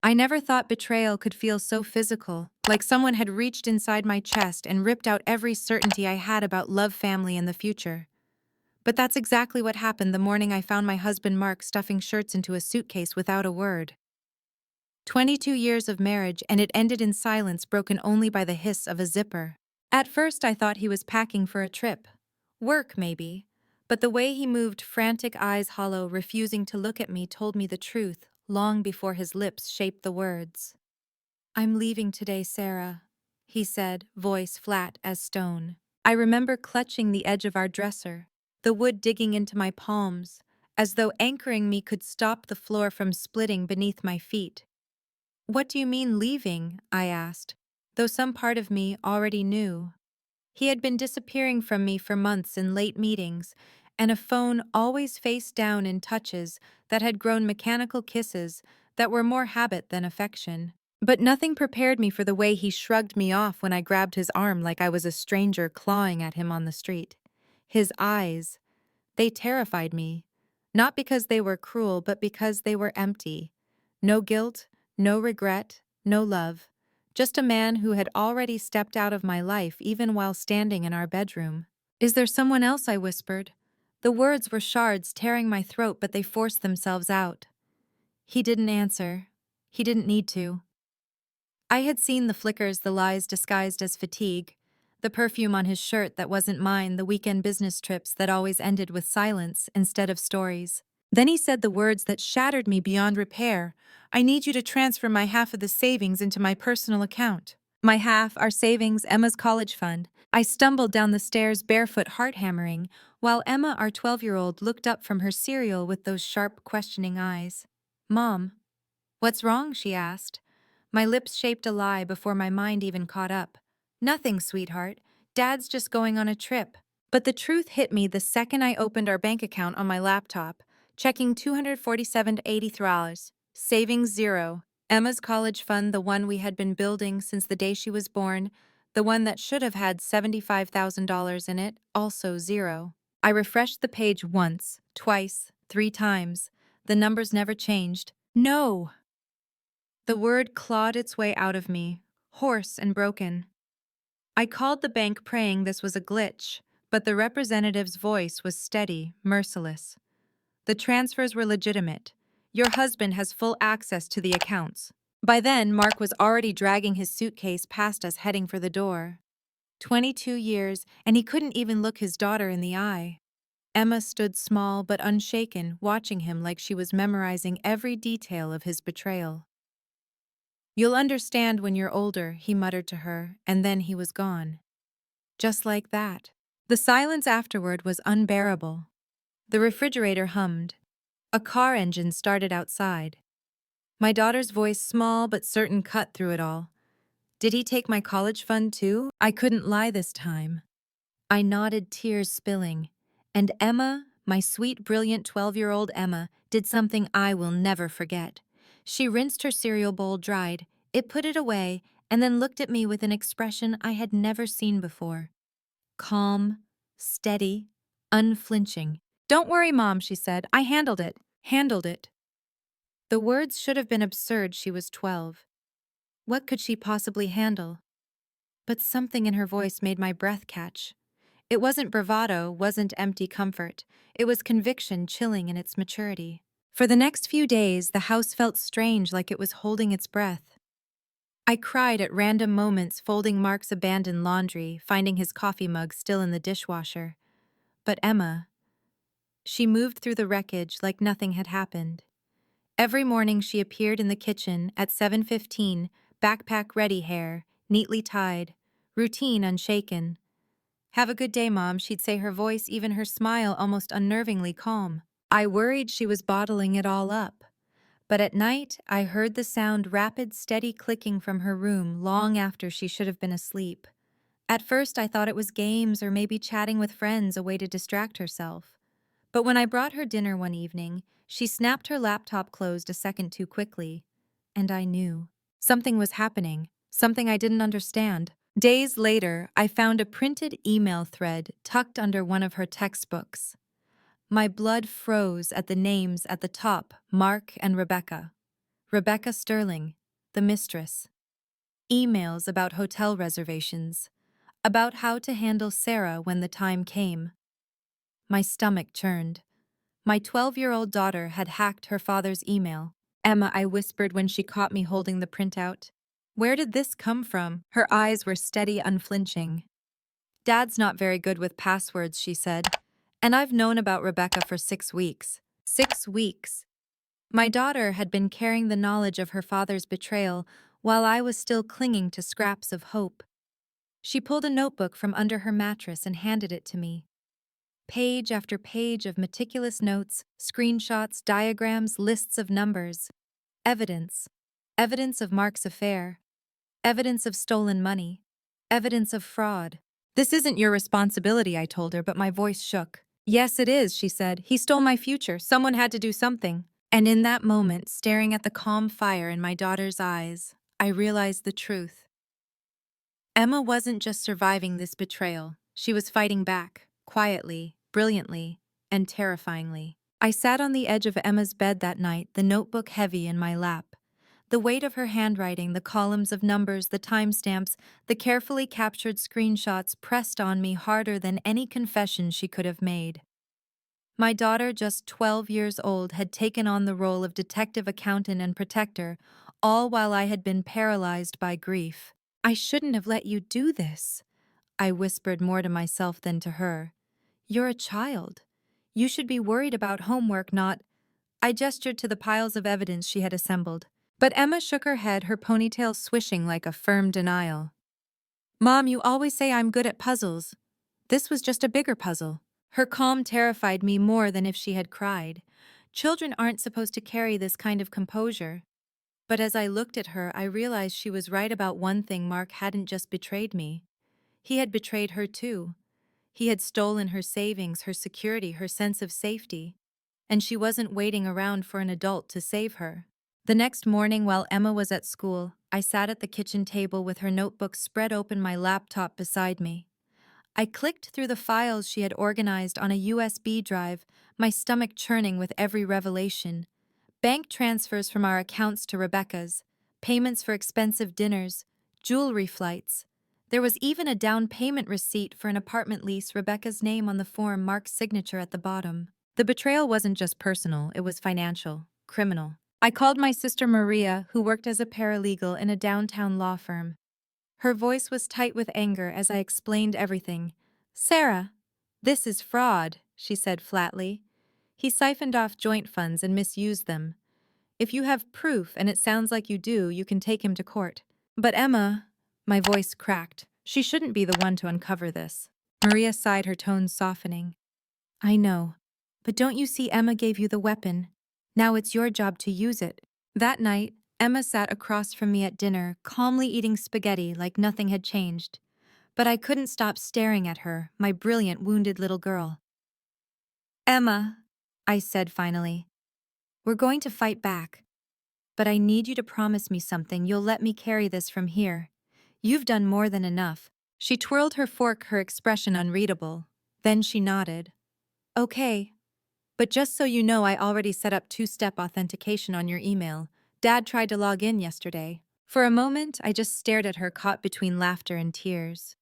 I never thought betrayal could feel so physical, like someone had reached inside my chest and ripped out every certainty I had about love, family, and the future. But that's exactly what happened the morning I found my husband Mark stuffing shirts into a suitcase without a word. 22 years of marriage, and it ended in silence broken only by the hiss of a zipper. At first I thought he was packing for a trip. Work, maybe. But the way he moved, frantic eyes hollow, refusing to look at me, told me the truth, long before his lips shaped the words. "I'm leaving today, Sarah," he said, voice flat as stone. I remember clutching the edge of our dresser, the wood digging into my palms, as though anchoring me could stop the floor from splitting beneath my feet. "What do you mean leaving?" I asked, though some part of me already knew. He had been disappearing from me for months in late meetings, and a phone always face down in touches that had grown mechanical kisses that were more habit than affection. But nothing prepared me for the way he shrugged me off when I grabbed his arm like I was a stranger clawing at him on the street. His eyes, they terrified me, not because they were cruel, but because they were empty. No guilt, no regret, no love. Just a man who had already stepped out of my life even while standing in our bedroom. "Is there someone else?" I whispered. The words were shards tearing my throat, but they forced themselves out. He didn't answer. He didn't need to. I had seen the flickers, the lies disguised as fatigue, the perfume on his shirt that wasn't mine, the weekend business trips that always ended with silence instead of stories. Then he said the words that shattered me beyond repair. "I need you to transfer my half of the savings into my personal account." My half, our savings, Emma's college fund. I stumbled down the stairs barefoot, heart hammering, while Emma, our 12-year-old, looked up from her cereal with those sharp, questioning eyes. "Mom, what's wrong?" she asked. My lips shaped a lie before my mind even caught up. "Nothing, sweetheart. Dad's just going on a trip." But the truth hit me the second I opened our bank account on my laptop, checking $247.83. Savings zero. Emma's college fund, the one we had been building since the day she was born, the one that should have had $75,000 in it, also zero. I refreshed the page once, twice, 3 times. The numbers never changed. No! The word clawed its way out of me, hoarse and broken. I called the bank praying this was a glitch, but the representative's voice was steady, merciless. "The transfers were legitimate. Your husband has full access to the accounts." By then, Mark was already dragging his suitcase past us, heading for the door. 22 years, and he couldn't even look his daughter in the eye. Emma stood small but unshaken, watching him like she was memorizing every detail of his betrayal. "You'll understand when you're older," he muttered to her, and then he was gone. Just like that. The silence afterward was unbearable. The refrigerator hummed. A car engine started outside. My daughter's voice, small but certain, cut through it all. "Did he take my college fund too?" I couldn't lie this time. I nodded, tears spilling. And Emma, my sweet, brilliant 12-year-old Emma, did something I will never forget. She rinsed her cereal bowl, dried it, put it away, and then looked at me with an expression I had never seen before. Calm, steady, unflinching. "Don't worry, Mom," she said. "I handled it. Handled it." The words should have been absurd. She was 12. What could she possibly handle? But something in her voice made my breath catch. It wasn't bravado, wasn't empty comfort. It was conviction, chilling in its maturity. For the next few days, the house felt strange, like it was holding its breath. I cried at random moments, folding Mark's abandoned laundry, finding his coffee mug still in the dishwasher. But Emma, she moved through the wreckage like nothing had happened. Every morning she appeared in the kitchen at 7:15, backpack ready, hair neatly tied, routine unshaken. "Have a good day, Mom," she'd say, her voice, even her smile, almost unnervingly calm. I worried she was bottling it all up. But at night, I heard the sound, rapid, steady clicking from her room long after she should have been asleep. At first, I thought it was games or maybe chatting with friends, a way to distract herself. But when I brought her dinner one evening, she snapped her laptop closed a second too quickly. And I knew. Something was happening, something I didn't understand. Days later, I found a printed email thread tucked under one of her textbooks. My blood froze at the names at the top, Mark and Rebecca. Rebecca Sterling, the mistress. Emails about hotel reservations. About how to handle Sarah when the time came. My stomach churned. My 12-year-old daughter had hacked her father's email. Emma, I whispered when she caught me holding the printout. Where did this come from? Her eyes were steady, unflinching. Dad's not very good with passwords, she said. And I've known about Rebecca for 6 weeks. 6 weeks. My daughter had been carrying the knowledge of her father's betrayal while I was still clinging to scraps of hope. She pulled a notebook from under her mattress and handed it to me. Page after page of meticulous notes, screenshots, diagrams, lists of numbers. Evidence. Evidence of Mark's affair. Evidence of stolen money. Evidence of fraud. This isn't your responsibility, I told her, but my voice shook. Yes, it is, she said. He stole my future. Someone had to do something. And in that moment, staring at the calm fire in my daughter's eyes, I realized the truth. Emma wasn't just surviving this betrayal. She was fighting back, quietly, brilliantly, and terrifyingly. I sat on the edge of Emma's bed that night, the notebook heavy in my lap. The weight of her handwriting, the columns of numbers, the timestamps, the carefully captured screenshots pressed on me harder than any confession she could have made. My daughter, just 12 years old, had taken on the role of detective, accountant, and protector, all while I had been paralyzed by grief. I shouldn't have let you do this, I whispered more to myself than to her. You're a child. You should be worried about homework, not... I gestured to the piles of evidence she had assembled. But Emma shook her head, her ponytail swishing like a firm denial. Mom, you always say I'm good at puzzles. This was just a bigger puzzle. Her calm terrified me more than if she had cried. Children aren't supposed to carry this kind of composure. But as I looked at her, I realized she was right about one thing. Mark hadn't just betrayed me. He had betrayed her too. He had stolen her savings, her security, her sense of safety. And she wasn't waiting around for an adult to save her. The next morning, while Emma was at school, I sat at the kitchen table with her notebook spread open, my laptop beside me. I clicked through the files she had organized on a USB drive, my stomach churning with every revelation. Bank transfers from our accounts to Rebecca's, payments for expensive dinners, jewelry flights. There was even a down payment receipt for an apartment lease, Rebecca's name on the form, Mark's signature at the bottom. The betrayal wasn't just personal, it was financial, criminal. I called my sister Maria, who worked as a paralegal in a downtown law firm. Her voice was tight with anger as I explained everything. Sarah, this is fraud, she said flatly. He siphoned off joint funds and misused them. If you have proof, and it sounds like you do, you can take him to court. But Emma, my voice cracked. She shouldn't be the one to uncover this. Maria sighed, her tone softening. I know, but don't you see Emma gave you the weapon? Now it's your job to use it. That night, Emma sat across from me at dinner, calmly eating spaghetti like nothing had changed. But I couldn't stop staring at her, my brilliant, wounded little girl. Emma, I said finally, we're going to fight back. But I need you to promise me something. You'll let me carry this from here. You've done more than enough. She twirled her fork, her expression unreadable. Then she nodded. Okay. But just so you know, I already set up two-step authentication on your email. Dad tried to log in yesterday. For a moment, I just stared at her, caught between laughter and tears.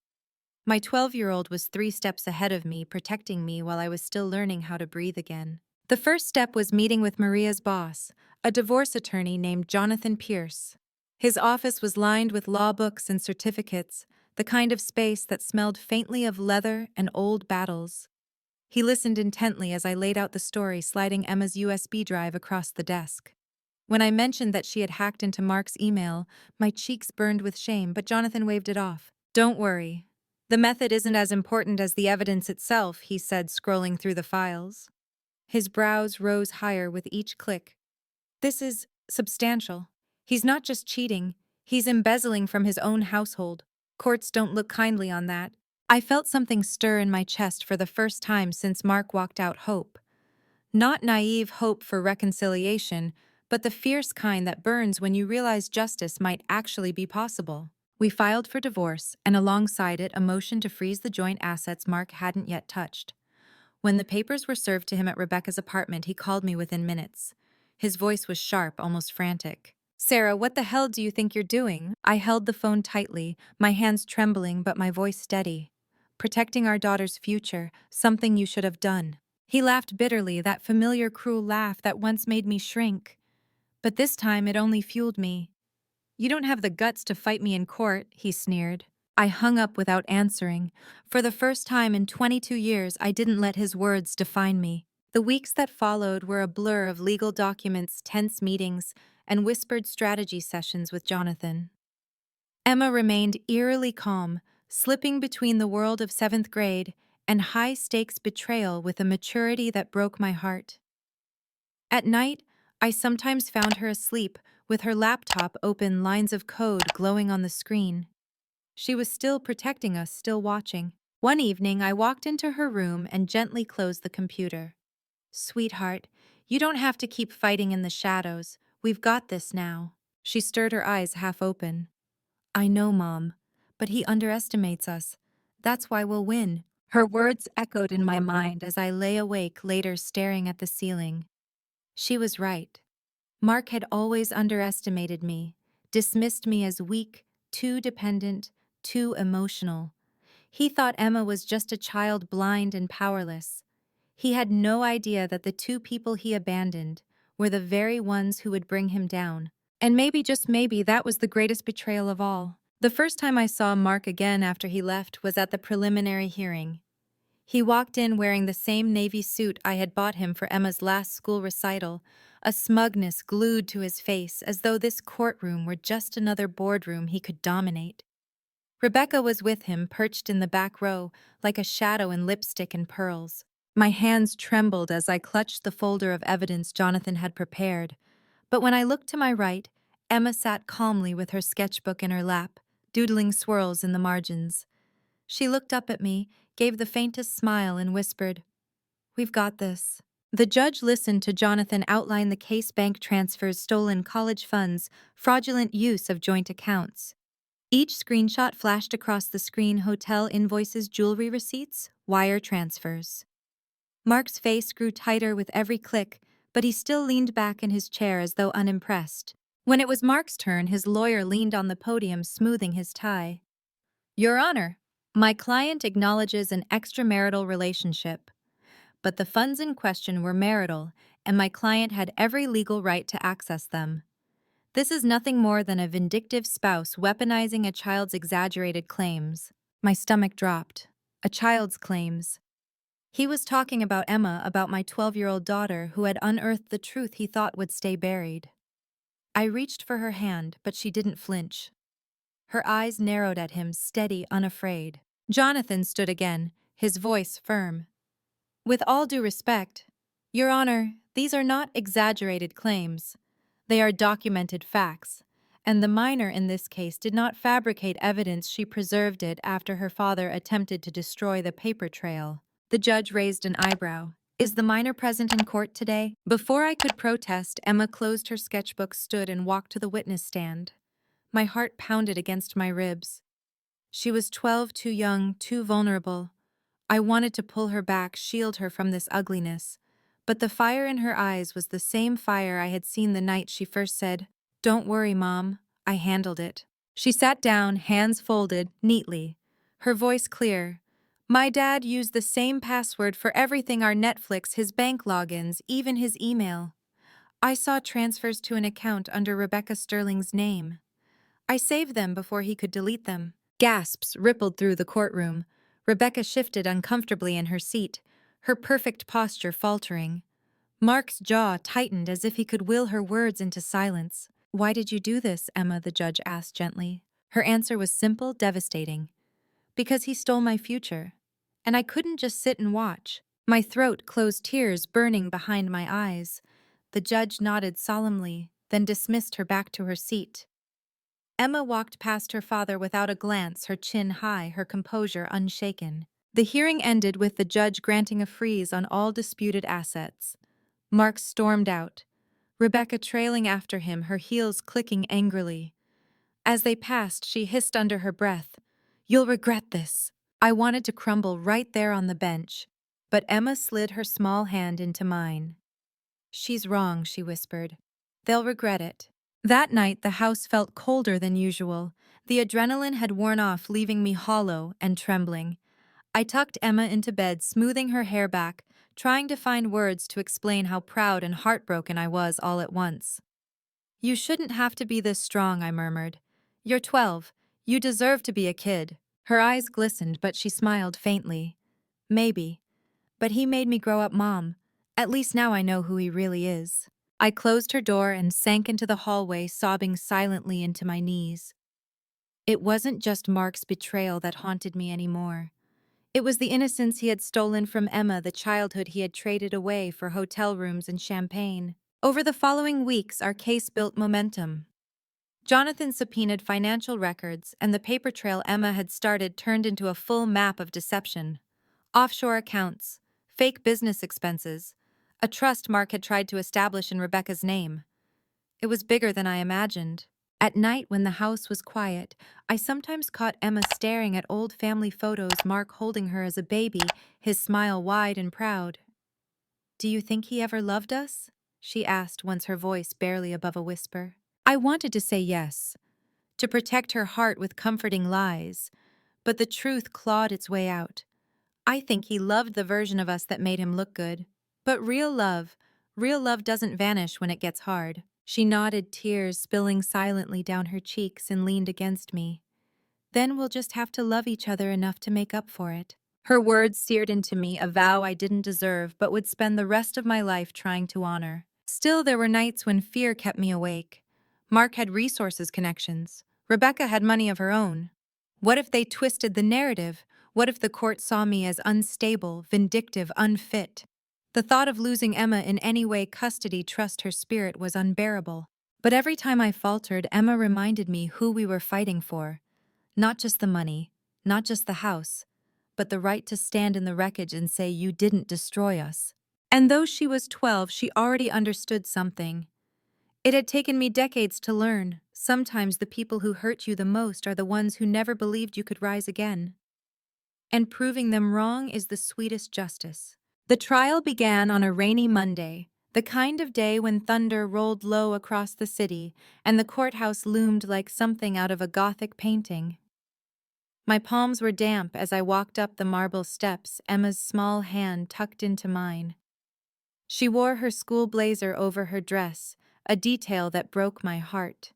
My 12-year-old was 3 steps ahead of me, protecting me while I was still learning how to breathe again. The first step was meeting with Maria's boss, a divorce attorney named Jonathan Pierce. His office was lined with law books and certificates, the kind of space that smelled faintly of leather and old battles. He listened intently as I laid out the story, sliding Emma's USB drive across the desk. When I mentioned that she had hacked into Mark's email, my cheeks burned with shame, but Jonathan waved it off. Don't worry. The method isn't as important as the evidence itself, he said, scrolling through the files. His brows rose higher with each click. This is substantial. He's not just cheating, he's embezzling from his own household. Courts don't look kindly on that. I felt something stir in my chest for the first time since Mark walked out. Hope. Not naive hope for reconciliation, but the fierce kind that burns when you realize justice might actually be possible. We filed for divorce, and alongside it, a motion to freeze the joint assets Mark hadn't yet touched. When the papers were served to him at Rebecca's apartment, he called me within minutes. His voice was sharp, almost frantic. Sarah, what the hell do you think you're doing? I held the phone tightly, my hands trembling but my voice steady. Protecting our daughter's future, something you should have done. He laughed bitterly, that familiar cruel laugh that once made me shrink. But this time it only fueled me. You don't have the guts to fight me in court, he sneered. I hung up without answering. For the first time in 22 years, I didn't let his words define me. The weeks that followed were a blur of legal documents, tense meetings, and whispered strategy sessions with Jonathan. Emma remained eerily calm, slipping between the world of seventh grade and high-stakes betrayal with a maturity that broke my heart. At night, I sometimes found her asleep, with her laptop open, lines of code glowing on the screen. She was still protecting us, still watching. One evening, I walked into her room and gently closed the computer. Sweetheart, you don't have to keep fighting in the shadows. We've got this now. She stirred her eyes half open. I know, Mom, but he underestimates us. That's why we'll win. Her words echoed in my mind as I lay awake later staring at the ceiling. She was right. Mark had always underestimated me, dismissed me as weak, too dependent, too emotional. He thought Emma was just a child, blind and powerless. He had no idea that the two people he abandoned were the very ones who would bring him down. And maybe, just maybe, that was the greatest betrayal of all. The first time I saw Mark again after he left was at the preliminary hearing. He walked in wearing the same navy suit I had bought him for Emma's last school recital, a smugness glued to his face as though this courtroom were just another boardroom he could dominate. Rebecca was with him, perched in the back row, like a shadow in lipstick and pearls. My hands trembled as I clutched the folder of evidence Jonathan had prepared. But when I looked to my right, Emma sat calmly with her sketchbook in her lap, doodling swirls in the margins. She looked up at me, gave the faintest smile, and whispered, "We've got this." The judge listened to Jonathan outline the case: bank transfers, stolen college funds, fraudulent use of joint accounts. Each screenshot flashed across the screen: hotel invoices, jewelry receipts, wire transfers. Mark's face grew tighter with every click, but he still leaned back in his chair as though unimpressed. When it was Mark's turn, his lawyer leaned on the podium, smoothing his tie. "Your Honor, my client acknowledges an extramarital relationship, but the funds in question were marital, and my client had every legal right to access them. This is nothing more than a vindictive spouse weaponizing a child's exaggerated claims." My stomach dropped. A child's claims. He was talking about Emma, about my 12-year-old daughter who had unearthed the truth he thought would stay buried. I reached for her hand, but she didn't flinch. Her eyes narrowed at him, steady, unafraid. Jonathan stood again, his voice firm. "With all due respect, Your Honor, these are not exaggerated claims. They are documented facts, and the minor in this case did not fabricate evidence. She preserved it after her father attempted to destroy the paper trail." The judge raised an eyebrow. "Is the minor present in court today?" Before I could protest, Emma closed her sketchbook, stood, and walked to the witness stand. My heart pounded against my ribs. She was 12, too young, too vulnerable. I wanted to pull her back, shield her from this ugliness. But the fire in her eyes was the same fire I had seen the night she first said, "Don't worry, Mom, I handled it." She sat down, hands folded, neatly, her voice clear. "My dad used the same password for everything: our Netflix, his bank logins, even his email. I saw transfers to an account under Rebecca Sterling's name. I saved them before he could delete them." Gasps rippled through the courtroom. Rebecca shifted uncomfortably in her seat, her perfect posture faltering. Mark's jaw tightened as if he could will her words into silence. "Why did you do this, Emma?" the judge asked gently. Her answer was simple, devastating. "Because he stole my future. And I couldn't just sit and watch." My throat closed, tears burning behind my eyes. The judge nodded solemnly, then dismissed her back to her seat. Emma walked past her father without a glance, her chin high, her composure unshaken. The hearing ended with the judge granting a freeze on all disputed assets. Mark stormed out, Rebecca trailing after him, her heels clicking angrily. As they passed, she hissed under her breath, "You'll regret this." I wanted to crumble right there on the bench, but Emma slid her small hand into mine. "She's wrong," she whispered. "They'll regret it. That night, the house felt colder than usual. The adrenaline had worn off, leaving me hollow and trembling. I tucked Emma into bed, smoothing her hair back, trying to find words to explain how proud and heartbroken I was all at once. "You shouldn't have to be this strong," I murmured. "You're 12. You deserve to be a kid." Her eyes glistened, but she smiled faintly. "Maybe. But he made me grow up, Mom. At least now I know who he really is." I closed her door and sank into the hallway, sobbing silently into my knees. It wasn't just Mark's betrayal that haunted me anymore. It was the innocence he had stolen from Emma, the childhood he had traded away for hotel rooms and champagne. Over the following weeks, our case built momentum. Jonathan subpoenaed financial records, and the paper trail Emma had started turned into a full map of deception. Offshore accounts, fake business expenses, a trust Mark had tried to establish in Rebecca's name. It was bigger than I imagined. At night, when the house was quiet, I sometimes caught Emma staring at old family photos, Mark holding her as a baby, his smile wide and proud. "Do you think he ever loved us?" she asked, once her voice barely above a whisper. I wanted to say yes, to protect her heart with comforting lies, but the truth clawed its way out. I think he loved the version of us that made him look good. But real love doesn't vanish when it gets hard. She nodded, tears spilling silently down her cheeks, and leaned against me. "Then we'll just have to love each other enough to make up for it." Her words seared into me, a vow I didn't deserve but would spend the rest of my life trying to honor. Still, there were nights when fear kept me awake. Mark had resources connections. Rebecca had money of her own. What if they twisted the narrative? What if the court saw me as unstable, vindictive, unfit? The thought of losing Emma in any way custody, trust her spirit was unbearable. But every time I faltered, Emma reminded me who we were fighting for. Not just the money, not just the house, but the right to stand in the wreckage and say, "You didn't destroy us." And though she was 12, she already understood something. It had taken me decades to learn. Sometimes the people who hurt you the most are the ones who never believed you could rise again. And proving them wrong is the sweetest justice. The trial began on a rainy Monday, the kind of day when thunder rolled low across the city and the courthouse loomed like something out of a Gothic painting. My palms were damp as I walked up the marble steps, Emma's small hand tucked into mine. She wore her school blazer over her dress, a detail that broke my heart.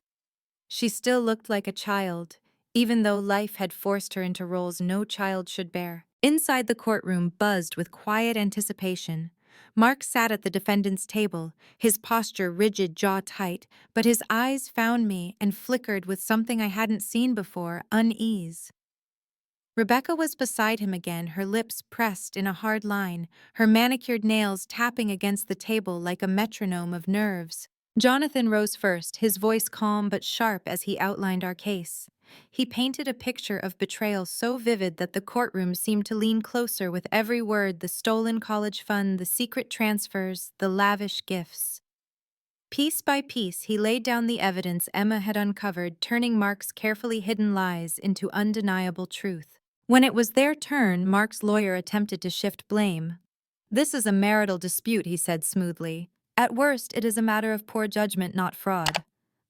She still looked like a child, even though life had forced her into roles no child should bear. Inside, the courtroom buzzed with quiet anticipation. Mark sat at the defendant's table, his posture rigid, jaw tight, but his eyes found me and flickered with something I hadn't seen before: unease. Rebecca was beside him again, her lips pressed in a hard line, her manicured nails tapping against the table like a metronome of nerves. Jonathan rose first, his voice calm but sharp as he outlined our case. He painted a picture of betrayal so vivid that the courtroom seemed to lean closer with every word: the stolen college fund, the secret transfers, the lavish gifts. Piece by piece, he laid down the evidence Emma had uncovered, turning Mark's carefully hidden lies into undeniable truth. When it was their turn, Mark's lawyer attempted to shift blame. "This is a marital dispute," he said smoothly. "At worst, it is a matter of poor judgment, not fraud.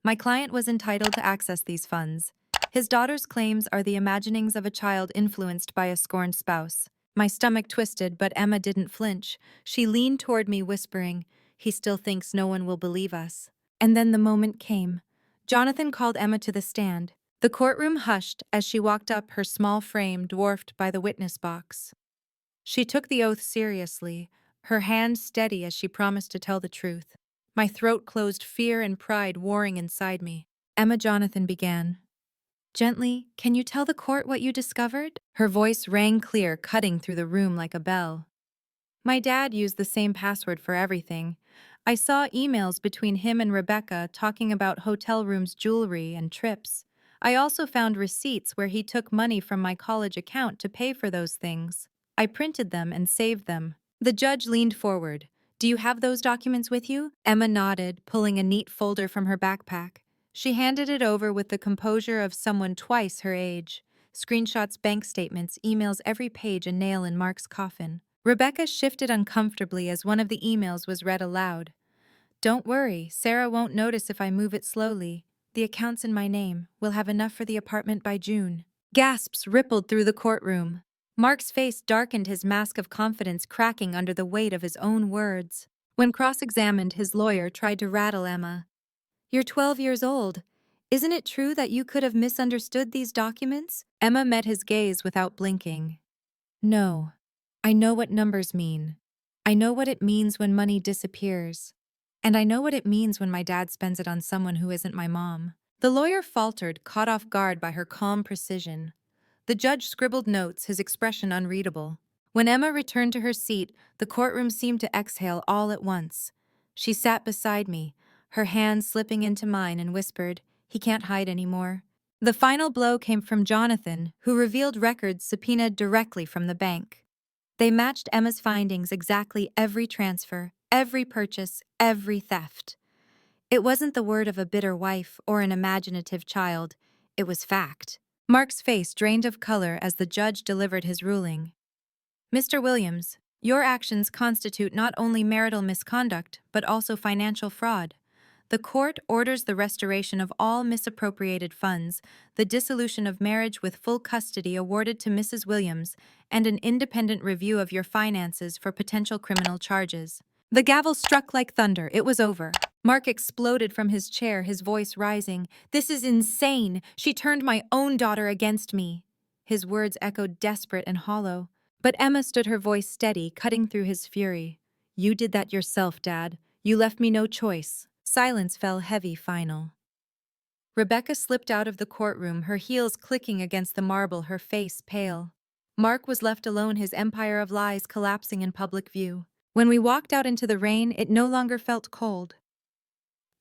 My client was entitled to access these funds. His daughter's claims are the imaginings of a child influenced by a scorned spouse." My stomach twisted, but Emma didn't flinch. She leaned toward me, whispering, "He still thinks no one will believe us." And then the moment came. Jonathan called Emma to the stand. The courtroom hushed as she walked up, her small frame dwarfed by the witness box. She took the oath seriously, her hand steady as she promised to tell the truth. My throat closed, fear and pride warring inside me. Emma, Jonathan began. "Gently, can you tell the court what you discovered?" Her voice rang clear, cutting through the room like a bell. "My dad used the same password for everything. I saw emails between him and Rebecca talking about hotel rooms, jewelry, and trips. I also found receipts where he took money from my college account to pay for those things. I printed them and saved them." The judge leaned forward. "Do you have those documents with you?" Emma nodded, pulling a neat folder from her backpack. She handed it over with the composure of someone twice her age. Screenshots, bank statements, emails, every page a nail in Mark's coffin. Rebecca shifted uncomfortably as one of the emails was read aloud. Don't worry, Sarah won't notice if I move it slowly. The account's in my name. We'll have enough for the apartment by June. Gasps rippled through the courtroom. Mark's face darkened, his mask of confidence cracking under the weight of his own words. When cross-examined, his lawyer tried to rattle Emma. You're 12 years old. Isn't it true that you could have misunderstood these documents? Emma met his gaze without blinking. No. I know what numbers mean. I know what it means when money disappears. And I know what it means when my dad spends it on someone who isn't my mom. The lawyer faltered, caught off guard by her calm precision. The judge scribbled notes, his expression unreadable. When Emma returned to her seat, the courtroom seemed to exhale all at once. She sat beside me, her hand slipping into mine, and whispered, "He can't hide anymore." The final blow came from Jonathan, who revealed records subpoenaed directly from the bank. They matched Emma's findings exactly: every transfer, every purchase, every theft. It wasn't the word of a bitter wife or an imaginative child. It was fact. Mark's face drained of color as the judge delivered his ruling. Mr. Williams, your actions constitute not only marital misconduct, but also financial fraud. The court orders the restoration of all misappropriated funds, the dissolution of marriage with full custody awarded to Mrs. Williams, and an independent review of your finances for potential criminal charges. The gavel struck like thunder. It was over. Mark exploded from his chair, his voice rising. "This is insane! She turned my own daughter against me!" His words echoed desperate and hollow. But Emma stood, her voice steady, cutting through his fury. "You did that yourself, Dad. You left me no choice." Silence fell heavy, final. Rebecca slipped out of the courtroom, her heels clicking against the marble, her face pale. Mark was left alone, his empire of lies collapsing in public view. When we walked out into the rain, it no longer felt cold.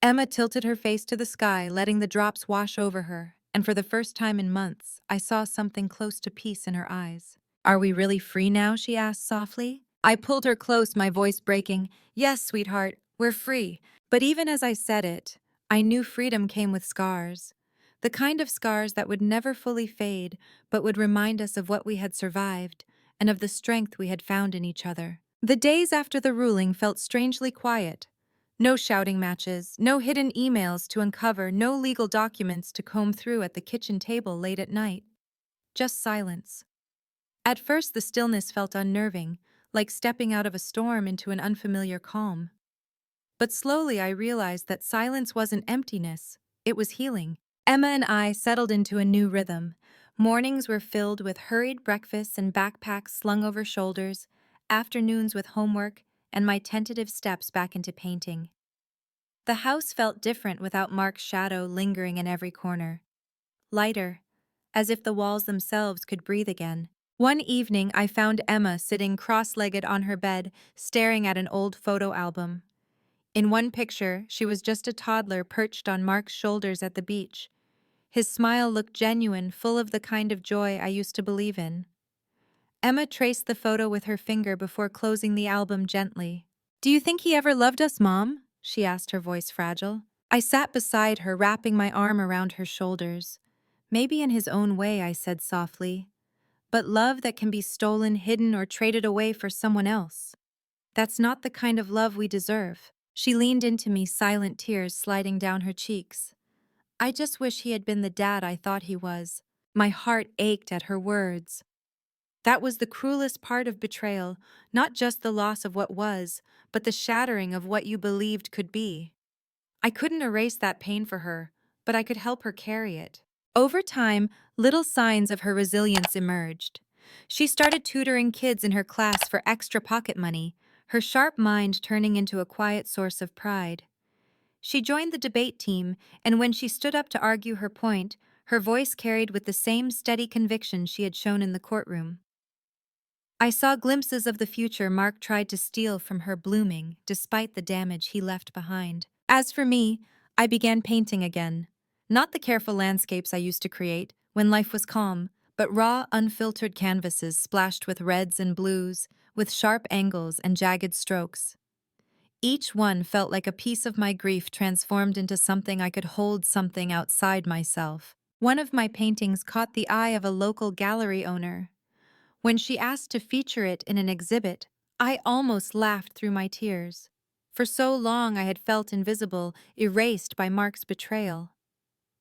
Emma tilted her face to the sky, letting the drops wash over her, and for the first time in months, I saw something close to peace in her eyes. "Are we really free now?" she asked softly. I pulled her close, my voice breaking. "Yes, sweetheart, we're free." But even as I said it, I knew freedom came with scars. The kind of scars that would never fully fade, but would remind us of what we had survived, and of the strength we had found in each other. The days after the ruling felt strangely quiet. No shouting matches, no hidden emails to uncover, no legal documents to comb through at the kitchen table late at night. Just silence. At first, the stillness felt unnerving, like stepping out of a storm into an unfamiliar calm. But slowly I realized that silence wasn't emptiness, it was healing. Emma and I settled into a new rhythm. Mornings were filled with hurried breakfasts and backpacks slung over shoulders, afternoons with homework, and my tentative steps back into painting. The house felt different without Mark's shadow lingering in every corner. Lighter, as if the walls themselves could breathe again. One evening, I found Emma sitting cross-legged on her bed, staring at an old photo album. In one picture, she was just a toddler perched on Mark's shoulders at the beach. His smile looked genuine, full of the kind of joy I used to believe in. Emma traced the photo with her finger before closing the album gently. "Do you think he ever loved us, Mom?" she asked, her voice fragile. I sat beside her, wrapping my arm around her shoulders. "Maybe in his own way," I said softly. "But love that can be stolen, hidden, or traded away for someone else. That's not the kind of love we deserve." She leaned into me, silent tears sliding down her cheeks. "I just wish he had been the dad I thought he was." My heart ached at her words. That was the cruelest part of betrayal, not just the loss of what was, but the shattering of what you believed could be. I couldn't erase that pain for her, but I could help her carry it. Over time, little signs of her resilience emerged. She started tutoring kids in her class for extra pocket money, her sharp mind turning into a quiet source of pride. She joined the debate team, and when she stood up to argue her point, her voice carried with the same steady conviction she had shown in the courtroom. I saw glimpses of the future Mark tried to steal from her blooming, despite the damage he left behind. As for me, I began painting again. Not the careful landscapes I used to create, when life was calm, but raw, unfiltered canvases splashed with reds and blues, with sharp angles and jagged strokes. Each one felt like a piece of my grief transformed into something I could hold, something outside myself. One of my paintings caught the eye of a local gallery owner. When she asked to feature it in an exhibit, I almost laughed through my tears. For so long I had felt invisible, erased by Mark's betrayal.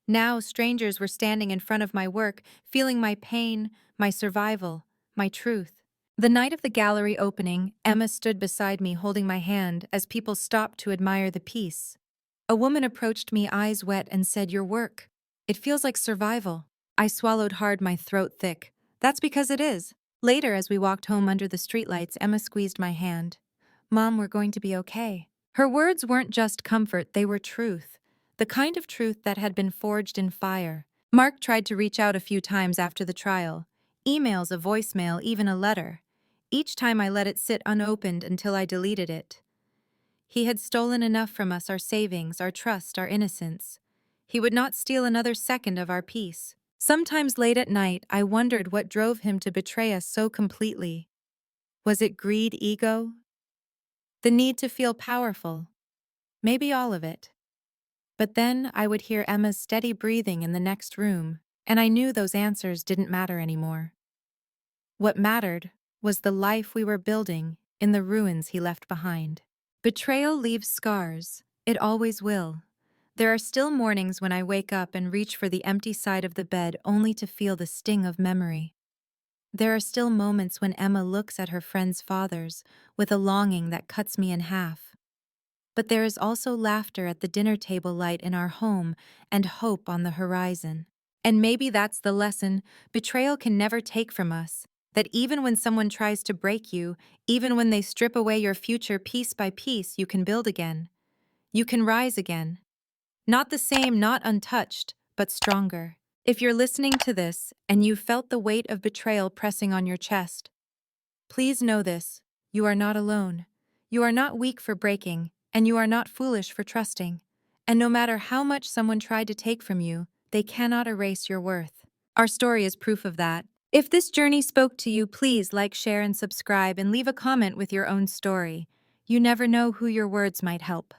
Now strangers were standing in front of my work, feeling my pain, my survival, my truth. The night of the gallery opening, Emma stood beside me holding my hand as people stopped to admire the piece. A woman approached me, eyes wet, and said, "Your work. It feels like survival." I swallowed hard, my throat thick. That's because it is. Later, as we walked home under the streetlights, Emma squeezed my hand. "Mom, we're going to be okay." Her words weren't just comfort, they were truth. The kind of truth that had been forged in fire. Mark tried to reach out a few times after the trial. Emails, a voicemail, even a letter. Each time I let it sit unopened until I deleted it. He had stolen enough from us, our savings, our trust, our innocence. He would not steal another second of our peace. Sometimes late at night, I wondered what drove him to betray us so completely. Was it greed, ego? The need to feel powerful? Maybe all of it. But then I would hear Emma's steady breathing in the next room, and I knew those answers didn't matter anymore. What mattered was the life we were building in the ruins he left behind. Betrayal leaves scars. It always will. There are still mornings when I wake up and reach for the empty side of the bed only to feel the sting of memory. There are still moments when Emma looks at her friends' fathers with a longing that cuts me in half. But there is also laughter at the dinner table light in our home and hope on the horizon. And maybe that's the lesson betrayal can never take from us, that even when someone tries to break you, even when they strip away your future piece by piece, you can build again. You can rise again. Not the same, not untouched, but stronger. If you're listening to this and you felt the weight of betrayal pressing on your chest, please know this: you are not alone. You are not weak for breaking, and you are not foolish for trusting. And no matter how much someone tried to take from you, they cannot erase your worth. Our story is proof of that. If this journey spoke to you, please like, share, and subscribe, and leave a comment with your own story. You never know who your words might help.